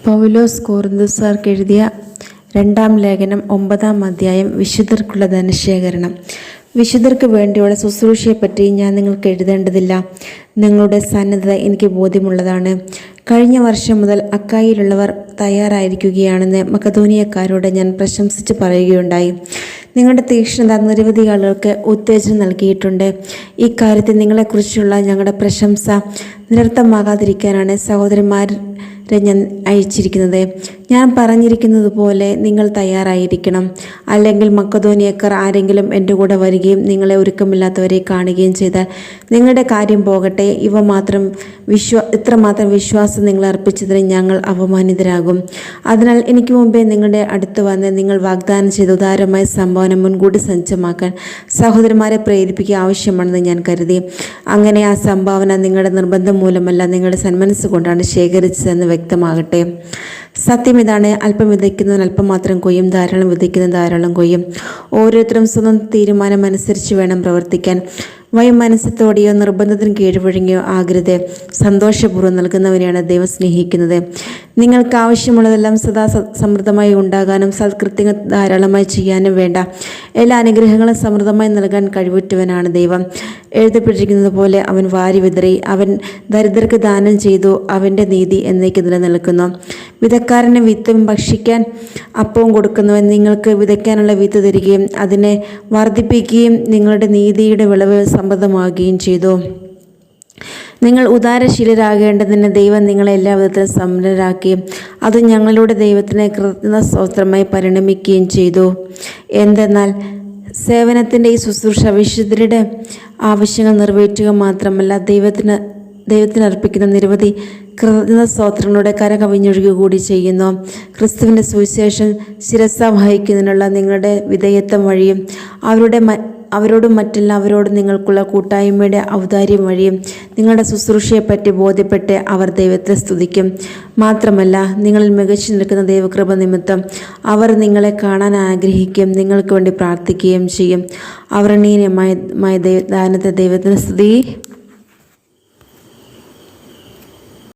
പൗലോസ് കൊറിന്തോസ്യർക്ക് എഴുതിയ 2-ാം ലേഖനം 9-ാം അധ്യായം. വിശുദ്ധർക്കുള്ള ധനശേഖരണം. വിശുദ്ധർക്ക് വേണ്ടിയുള്ള ശുശ്രൂഷയെപ്പറ്റി ഞാൻ നിങ്ങൾക്ക് എഴുതേണ്ടതില്ല. നിങ്ങളുടെ സന്നദ്ധത എനിക്ക് ബോധ്യമുള്ളതാണ്. കഴിഞ്ഞ വർഷം മുതൽ അക്കായിലുള്ളവർ തയ്യാറായിരിക്കുകയാണെന്ന് മക്കതോനിയക്കാരോട് ഞാൻ പ്രശംസിച്ച് പറയുകയുണ്ടായി. നിങ്ങളുടെ തീക്ഷ്ണത നിരവധി ആളുകൾക്ക് ഉത്തേജനം നൽകിയിട്ടുണ്ട്. ഇക്കാര്യത്തിൽ നിങ്ങളെക്കുറിച്ചുള്ള ഞങ്ങളുടെ പ്രശംസ നിരർത്ഥമാകാതിരിക്കാനാണ് സഹോദരന്മാരെ ഞാൻ അയച്ചിരിക്കുന്നത്. ഞാൻ പറഞ്ഞിരിക്കുന്നത് പോലെ നിങ്ങൾ തയ്യാറായിരിക്കണം. അല്ലെങ്കിൽ മക്കതോനിയക്കാർ ആരെങ്കിലും എൻ്റെ കൂടെ വരികയും നിങ്ങളെ ഒരുക്കമില്ലാത്തവരെ കാണുകയും ചെയ്താൽ നിങ്ങളുടെ കാര്യം പോകട്ടെ, ഇത്രമാത്രം വിശ്വാസം നിങ്ങൾ അർപ്പിച്ചതിന് ഞങ്ങൾ അപമാനിതരാകും. അതിനാൽ എനിക്ക് മുമ്പേ നിങ്ങളുടെ അടുത്ത് വന്ന് നിങ്ങൾ വാഗ്ദാനം ചെയ്ത ഉദാരമായ സംഭാവന മുൻകൂട്ടി സജ്ജമാക്കാൻ സഹോദരന്മാരെ പ്രേരിപ്പിക്കുക ആവശ്യമാണെന്ന് ഞാൻ കരുതി. അങ്ങനെ ആ സംഭാവന നിങ്ങളുടെ നിർബന്ധം മൂലമല്ല, നിങ്ങളുടെ സന്മനസ് കൊണ്ടാണ് ശേഖരിച്ചതെന്ന് വ്യക്തമാകട്ടെ. സത്യം ഇതാണ്: അല്പം വിതയ്ക്കുന്നവൻ അല്പം മാത്രം കൊയ്യും, ധാരാളം വിതയ്ക്കുന്നവൻ ധാരാളം കൊയ്യും. ഓരോരുത്തരും സ്വന്തം തീരുമാനം അനുസരിച്ച് വേണം പ്രവർത്തിക്കാൻ. വൈമനസ്യത്തോടെയോ നിർബന്ധത്തിന് കീഴ്വഴങ്ങിയോ ആകരുത്. സന്തോഷപൂർവ്വം നൽകുന്നവനെയാണ് ദൈവം സ്നേഹിക്കുന്നത്. നിങ്ങൾക്ക് ആവശ്യമുള്ളതെല്ലാം സദാ സമൃദ്ധമായി ഉണ്ടാകാനും സൽകൃത്യങ്ങൾ ധാരാളമായി ചെയ്യാനും വേണ്ട എല്ലാ അനുഗ്രഹങ്ങളും സമൃദ്ധമായി നൽകാൻ കഴിവുറ്റവനാണ് ദൈവം. എഴുതപ്പെട്ടിരിക്കുന്നത് പോലെ അവൻ വാരി വിതറി, അവൻ ദരിദ്രർക്ക് ദാനം ചെയ്തു, അവൻ്റെ നീതി എന്നേക്ക് നിലനിൽക്കുന്നു. വിതക്കാരന് വിത്തും ഭക്ഷിക്കാൻ അപ്പവും കൊടുക്കുന്നവൻ നിങ്ങൾക്ക് വിതയ്ക്കാനുള്ള വിത്ത് തരികയും അതിനെ വർദ്ധിപ്പിക്കുകയും നിങ്ങളുടെ നീതിയുടെ വിളവ് സമൃദ്ധമാവുകയും ചെയ്തു. നിങ്ങൾ ഉദാരശീലരാകേണ്ടതിന് ദൈവം നിങ്ങളെ എല്ലാ വിധത്തിലും സമ്പന്നരാക്കുകയും അത് ഞങ്ങളുടെ ദൈവത്തിന് കൃതജ്ഞതാ സ്തോത്രമായി പരിണമിക്കുകയും ചെയ്തു. എന്തെന്നാൽ സേവനത്തിൻ്റെ ഈ ശുശ്രൂഷ വിശുദ്ധരുടെ ആവശ്യങ്ങൾ നിറവേറ്റുക മാത്രമല്ല, ദൈവത്തിന് അർപ്പിക്കുന്ന നിരവധി കൃതജ്ഞതാ സ്തോത്രങ്ങളുടെ കരകവിഞ്ഞൊഴുകുക കൂടി ചെയ്യുന്നു. ക്രിസ്തുവിൻ്റെ സുവിശേഷം ശിരസ വഹിക്കുന്നതിനുള്ള നിങ്ങളുടെ വിധേയത്വം വഴിയും അവരോടും മറ്റെല്ലാവരോടും നിങ്ങൾക്കുള്ള കൂട്ടായ്മയുടെ ഔദാര്യം വഴിയും നിങ്ങളുടെ ശുശ്രൂഷയെപ്പറ്റി ബോധ്യപ്പെട്ട് അവർ ദൈവത്തെ സ്തുതിക്കും. മാത്രമല്ല, നിങ്ങളിൽ മികച്ചു നിൽക്കുന്ന ദൈവകൃപ നിമിത്തം അവർ നിങ്ങളെ കാണാൻ ആഗ്രഹിക്കുകയും നിങ്ങൾക്ക് വേണ്ടി പ്രാർത്ഥിക്കുകയും ചെയ്യും. അവർണ്ണീയമായ ദാനത്തെ ദൈവത്തിന് സ്തുതി.